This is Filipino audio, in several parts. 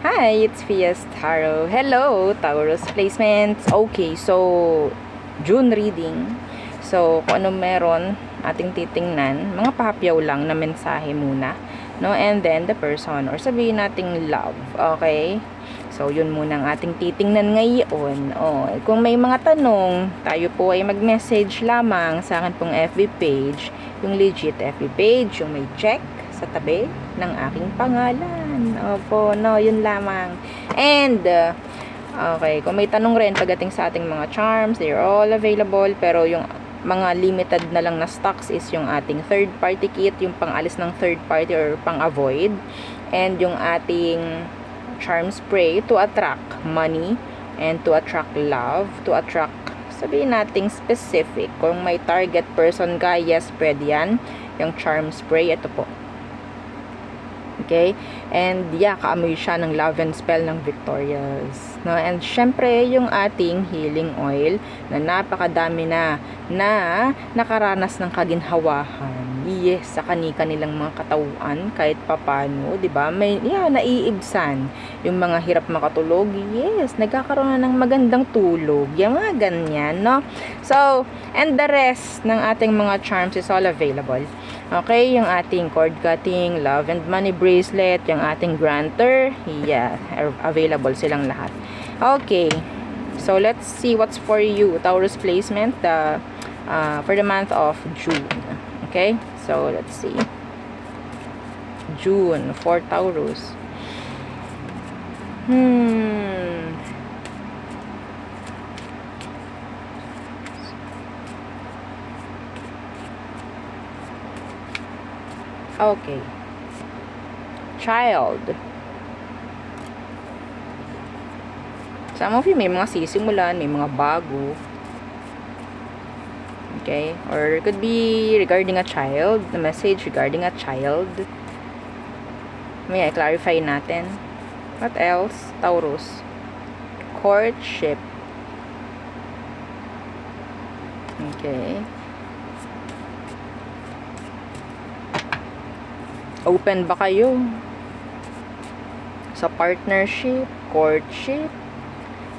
Hi, it's Fias Tarot. Hello, Taurus placements. Okay, so June reading. So, kung ano meron ating titingnan, mga pahapyaw lang na mensahe muna, no? And then the person or sabihin nating love. Okay? So, yun muna ang ating titingnan ngayon. Oh, kung may mga tanong, tayo po ay mag-message lamang sa akin pong FB page, yung legit FB page, yung may check sa tabi ng aking pangalan. Opo, no, yun lamang. And, okay, kung may tanong rin pagdating sa ating mga charms, they're all available, pero yung mga limited na lang na stocks is yung ating third party kit, yung pang-alis ng third party or pang-avoid, and yung ating charm spray to attract money and to attract love, to attract, sabihin nating specific. Kung may target person ka, yes, pwede yan. Yung charm spray, ito po. Okay? And yeah, kaamoy siya ng love and spell ng Victorious. No? And syempre, yung ating healing oil na napakadami na nakaranas ng kaginhawahan. Yes, sa kanilang mga katauan kahit papano, 'di ba? May naiibsan yung mga hirap makatulog. Yes, nagkakaroon na ng magandang tulog. Yung mga ganyan, no? So, and the rest ng ating mga charms is all available. Okay, yung ating cord cutting, love and money bracelet, yung ating granter, yeah, available silang lahat. Okay, so let's see what's for you, Taurus placement, for the month of June. Okay, so let's see. June for Taurus. Okay. Child. Some of you may mga sisimulan, may mga bago. Okay? Or it could be regarding a child, the message regarding a child. May i-clarify natin. What else? Taurus. Courtship. Okay. Open ba kayo sa partnership, courtship?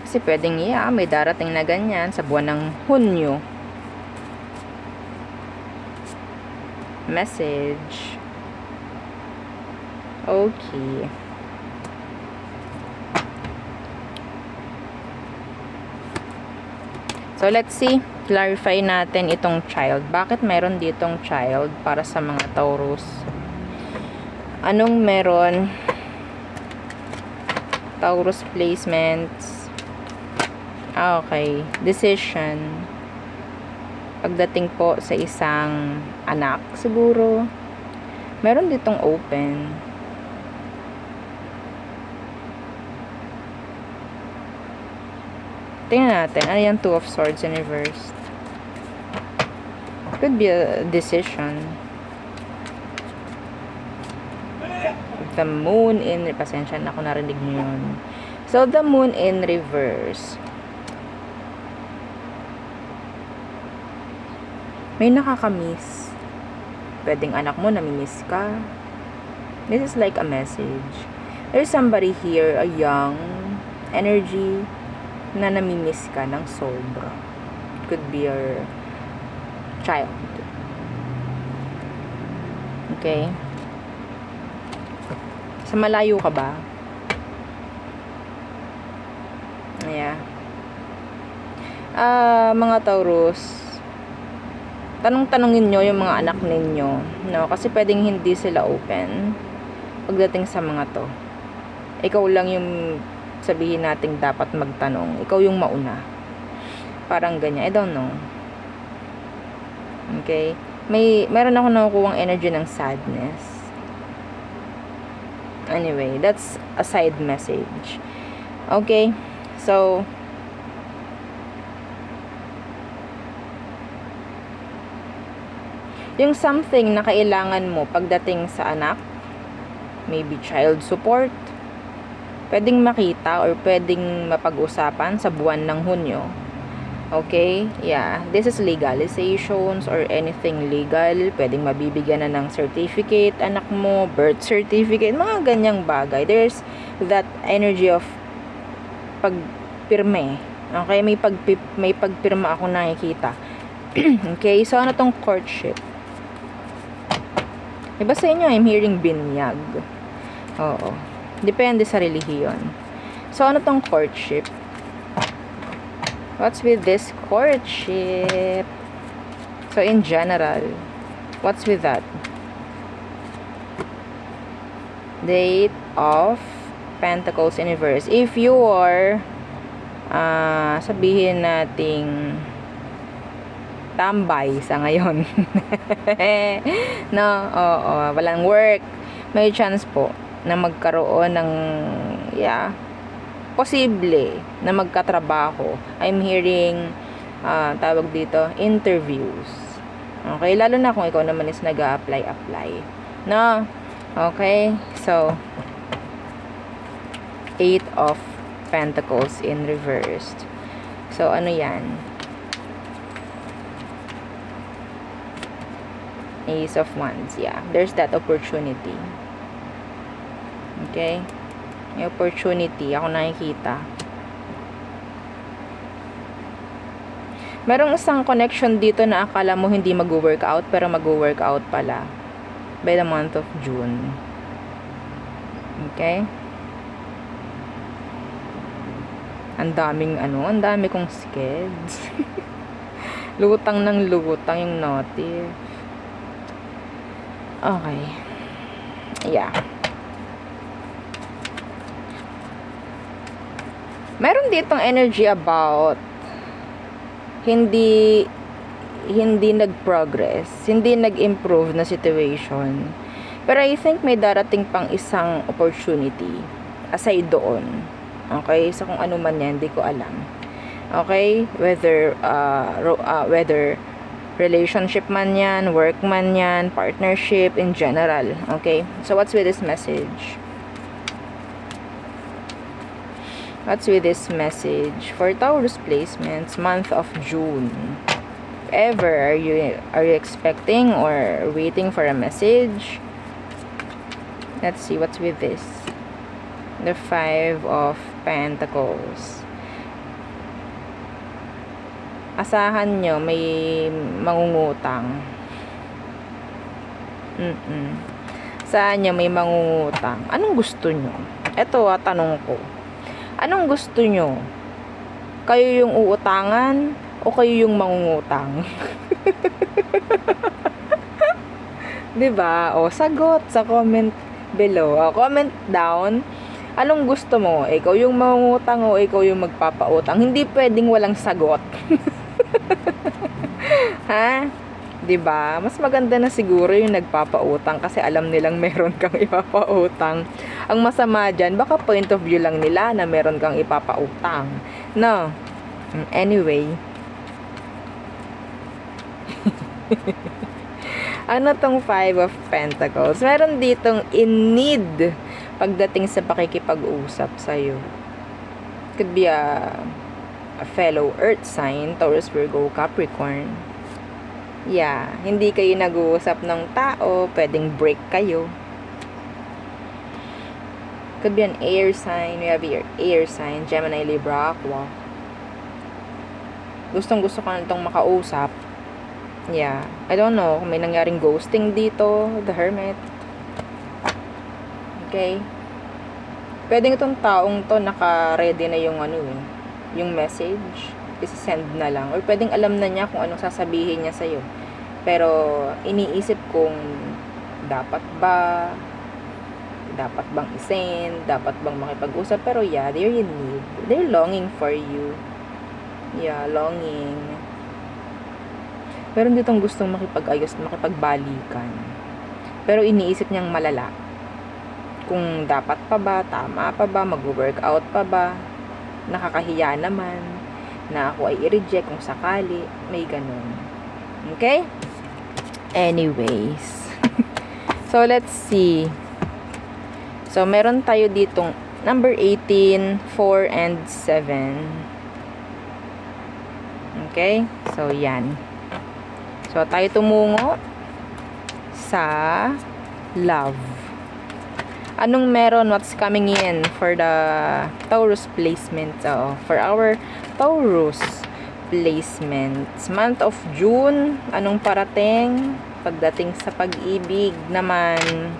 Kasi pwedeng may darating na ganyan sa buwan ng Hunyo. Message. Okay. So let's see, clarify natin itong child. Bakit mayroon ditong child para sa mga Taurus? Anong meron? Taurus placements. Okay. Decision. Pagdating po sa isang anak, siguro. Meron ditong open. Tingnan natin. Ano yan? Two of Swords in reverse. Could be a decision. The moon in, pasensya na ako narinig nyo yun. So, the moon in reverse. May nakakamiss. Pwedeng anak mo namimiss ka. This is like a message. There's somebody here, a young energy, na namimiss ka ng sobra. Could be your child. Okay? Sa malayo ka ba? Yeah. Mga Taurus, tanong-tanongin nyo yung mga anak ninyo, no? Kasi pwedeng hindi sila open pagdating sa mga to. Ikaw lang yung sabihin nating dapat magtanong. Ikaw yung mauna. Parang ganyan. I don't know. Okay? Meron ako nakukuhang energy ng sadness. Anyway, that's a side message. Okay? So, yung something na kailangan mo pagdating sa anak, maybe child support, pwedeng makita or pwedeng mapag-usapan sa buwan ng Hunyo. Okay? Yeah. This is legalizations or anything legal. Pwedeng mabibigyan na ng certificate, anak mo, birth certificate, mga ganyang bagay. There's that energy of pagpirme. Okay? May pagpirma ako nakikita. Okay? So, ano tong courtship? Iba sa inyo, I'm hearing binyag. Oo. Depende sa relihiyon. So, ano tong courtship? What's with this courtship? So, in general, what's with that? The 8 of Pentacles in reverse. If you are, sabihin nating tambay sa ngayon. No, oo, walang work. May chance po na magkaroon ng, posible na magkatrabaho. I'm hearing tawag dito, interviews. Okay, lalo na kung ikaw naman is nag-a-apply. No? Okay? So, 8 of Pentacles in reversed. So, ano yan? Ace of Wands. Yeah, there's that opportunity. Okay? May opportunity ako nakikita. Merong isang connection dito na akala mo hindi mag-workout pero mag-workout pala by the month of June. Okay? Ang dami kong skeds. Lutang ng lutang yung notif. Okay. Yeah. Meron ditong energy about hindi nag-progress, hindi nag-improve na situation. Pero I think may darating pang isang opportunity aside doon. Okay? So kung ano man yan, hindi ko alam. Okay? Whether relationship man yan, work man yan, partnership in general. Okay? So what's with this message? What's with this message for Taurus placements, month of June? If ever are you expecting or waiting for a message? Let's see what's with this. The 5 of Pentacles. Asahan nyo may mangungutang. Saan nyo may mangungutang? Anong gusto nyo? Ito tanong ko. Anong gusto nyo? Kayo yung uutangan o kayo yung mangungutang? Diba? O, sagot sa comment below. Comment down. Anong gusto mo? Ikaw yung mangungutang o ikaw yung magpapautang? Hindi pwedeng walang sagot. Ha? Diba? Mas maganda na siguro yung nagpapautang kasi alam nilang meron kang ipapautang. Ang masama dyan, baka point of view lang nila na meron kang ipapautang. No? Anyway. Ano tong 5 of Pentacles? Meron ditong in need pagdating sa pakikipag-usap sa'yo. Could be a fellow earth sign, Taurus, Virgo, Capricorn. Yeah, hindi kayo nag-uusap ng tao, pwedeng break kayo. Could be an air sign. We have your air sign, Gemini, Libra, Aqua. Gustong-gusto ka nitong makausap. Yeah, I don't know kung may nangyaring ghosting dito, the Hermit. Okay. Pwedeng itong taong to naka-ready na yung yung message. Isi-send na lang. Or pwedeng alam na niya kung anong sasabihin niya sa'yo. Pero, iniisip kung dapat bang isend, dapat bang makipag-usap. Pero yeah, they're in need. They're longing for you. Yeah, longing. Pero ditong gustong makipag-ayos, makipagbalikan. Pero iniisip niyang malala. Kung dapat pa ba, tama pa ba, mag-workout pa ba, nakakahiya naman na ako ay i-reject kung sakali, may ganun. Okay? Anyways. So, let's see. So, meron tayo ditong number 18, 4, and 7. Okay? So, yan. So, tayo tumungo sa love. Anong meron? What's coming in for the Taurus placement? For our Taurus placements. Month of June, anong parating? Pagdating sa pag-ibig naman.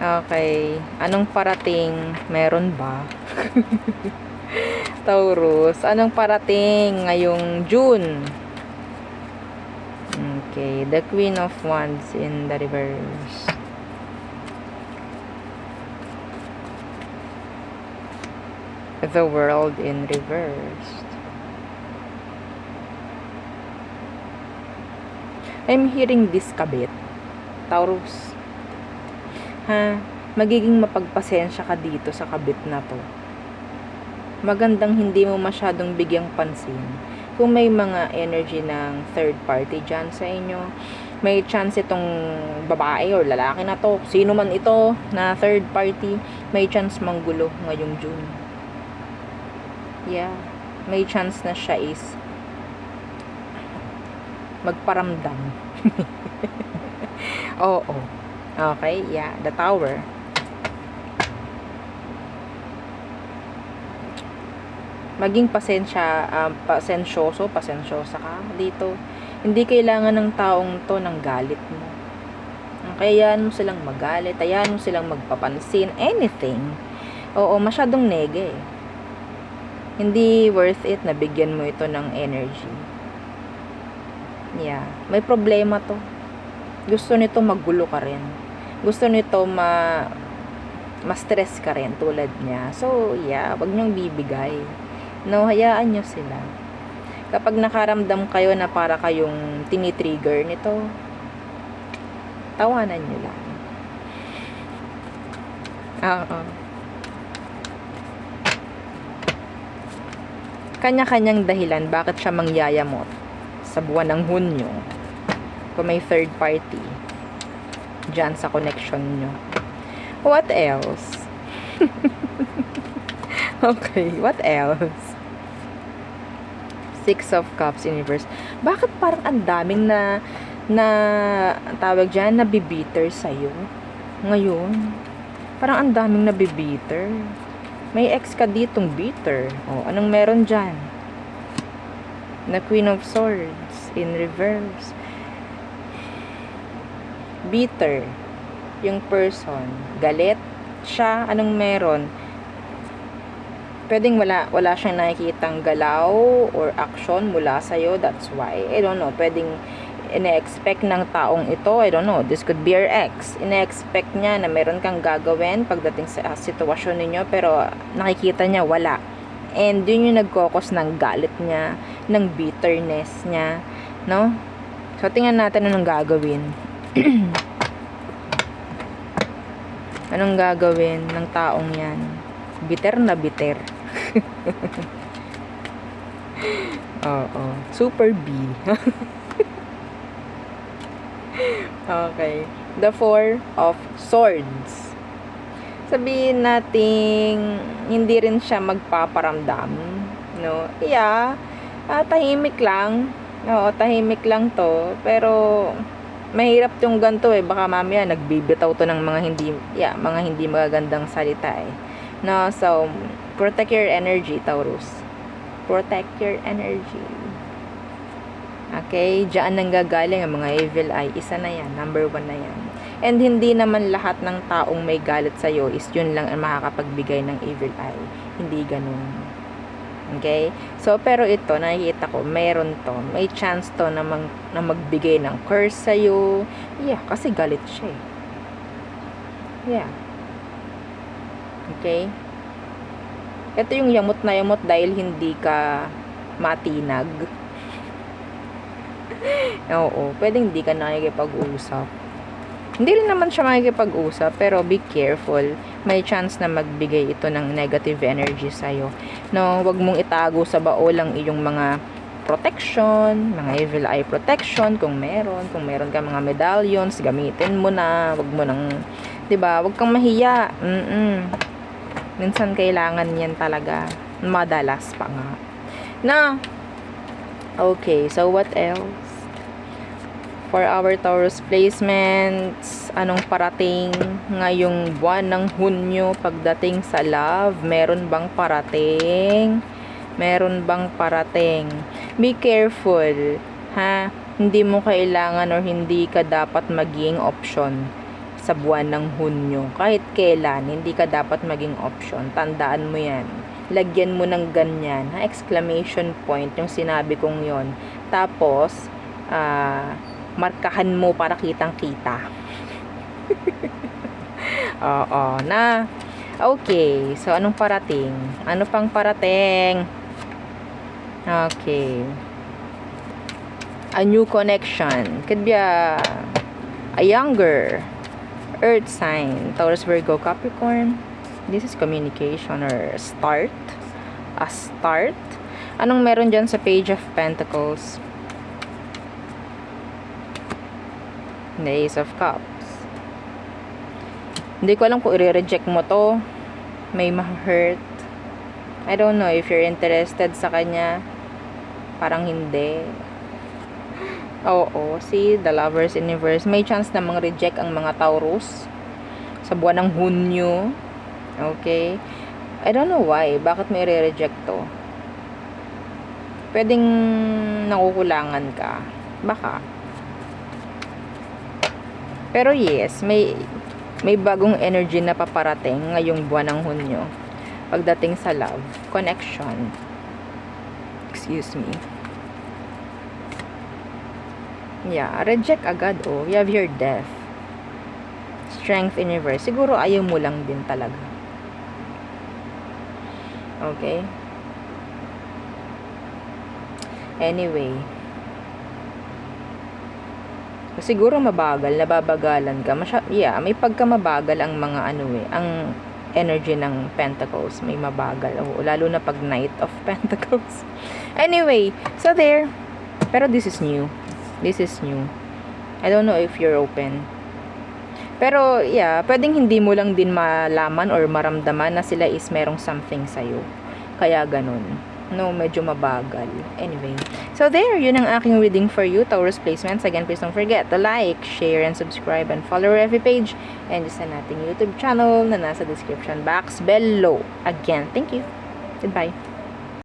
Okay. Anong parating? Meron ba? Taurus, anong parating ngayong June? Okay, the Queen of Wands in the reverse. The World in reverse. I'm hearing this kabit. Taurus. Magiging mapagpasensya ka dito sa kabit na to. Magandang hindi mo masyadong bigyang pansin. Kung may mga energy ng third party dyan sa inyo, may chance itong babae or lalaki na to, sino man ito na third party, may chance manggulo ngayong June. Yeah, may chance na siya is magparamdam. Oo. Okay, yeah, the Tower. Maging pasensyosa ka dito. Hindi kailangan ng taong to ng galit mo. Kaya mo silang magalit, ayan mo silang magpapansin, anything. Oo, masyadong nege. Hindi worth it na bigyan mo ito ng energy. Yeah, may problema to. Gusto nito magulo ka rin. Gusto nito ma-stress ka rin tulad niya. So, yeah, wag niyong bibigay. No, hayaan nyo sila. Kapag nakaramdam kayo na para kayong tinitrigger nito, tawanan nyo lang. Oo. Kanya-kanyang dahilan bakit siya mangyayamot sa buwan ng Hunyo. Kung may third party dyan sa connection nyo. What else? Okay, what else? Six of Cups in reverse. Bakit parang ang daming na tawag dyan, nabibitter sa'yo ngayon? Parang ang daming nabibitter. May ex ka ditong bitter. Anong meron dyan? The Queen of Swords in reverse. Bitter. Yung person. Galit siya. Anong meron? Pwedeng wala siyang nakikitang galaw or action mula sa'yo. That's why. I don't know. Pwedeng ine-expect ng taong ito, I don't know, this could be your ex. Ine-expect niya na meron kang gagawin pagdating sa sitwasyon ninyo, pero nakikita niya wala. And yun yung nagkokos ng galit niya, ng bitterness niya, no? So, tingnan natin anong gagawin. Anong gagawin ng taong yan? Bitter na bitter. Oo. Super B. Okay. The Four of Swords. Sabihin nating hindi rin siya magpaparamdam, no? Yeah, tahimik lang. Oo, tahimik lang to. Pero mahirap yung ganito eh. Baka mamaya nagbibitaw to ng mga hindi magagandang salita eh. No, so protect your energy, Taurus. Protect your energy. Okay, diyan nanggagaling ang mga evil eye. Isa na yan, number 1 na yan. And hindi naman lahat ng taong may galit sa'yo is yun lang ang makakapagbigay ng evil eye. Hindi ganun. Okay? So, pero ito, nakikita ko, meron to. May chance to na magbigay ng curse sa'yo. Yeah, kasi galit siya eh. Yeah. Okay? Ito yung yamot na yamot dahil hindi ka matinag. Oo, pwedeng hindi ka nakikipag-usap. Hindi rin naman siya makikipag-usap, pero be careful. May chance na magbigay ito ng negative energy sa'yo. No, wag mong itago sa baol ang iyong mga protection, mga evil eye protection, kung meron ka mga medallions, gamitin mo na. Wag mo nang, 'di ba? Wag kang mahiya. Minsan kailangan 'yan talaga. Madalas pa nga. Na Okay, so what else? For our Taurus placements, anong parating ngayong buwan ng Hunyo pagdating sa love? Meron bang parating? Meron bang parating? Be careful, ha? Hindi mo kailangan or hindi ka dapat maging option sa buwan ng Hunyo. Kahit kailan, hindi ka dapat maging option. Tandaan mo yan. Lagyan mo ng ganyan, ha? Exclamation point, yung sinabi kong yon. Tapos, markahan mo para kitang-kita. Oo, na. Okay, so anong parating? Ano pang parating? Okay. A new connection. Could be a younger earth sign. Taurus, Virgo, Capricorn. This is communication or start. A start. Anong meron dyan sa Page of Pentacles? The Ace of Cups. Hindi ko alam kung i-reject mo to. May ma-hurt. I don't know if you're interested sa kanya. Parang hindi. Oo. See, the Lovers Universe. May chance na mang-reject ang mga Taurus sa buwan ng Hunyo. Okay? I don't know why. Bakit may i-reject to? Pwedeng nakukulangan ka. Baka. Pero yes, may bagong energy na paparating ngayong buwan ng Hunyo pagdating sa love, connection. Excuse me. Yeah, reject agad oh. You have your death. Strength universe. Siguro ayaw mo lang din talaga. Okay? Anyway, siguro mabagal, nababagalan ka. May pagkamabagal ang mga ang energy ng Pentacles. May mabagal. Lalo na pag Knight of Pentacles. Anyway, so there. Pero this is new. This is new. I don't know if you're open. Pero, yeah, pwedeng hindi mo lang din malaman or maramdaman na sila is merong something sa'yo. Kaya ganun. No, medyo mabagal. Anyway. So there, yun ang aking reading for you, Taurus placements. Again, please don't forget to like, share, and subscribe, and follow our FB page, and sa nating YouTube channel na nasa description box below. Again, thank you. Goodbye.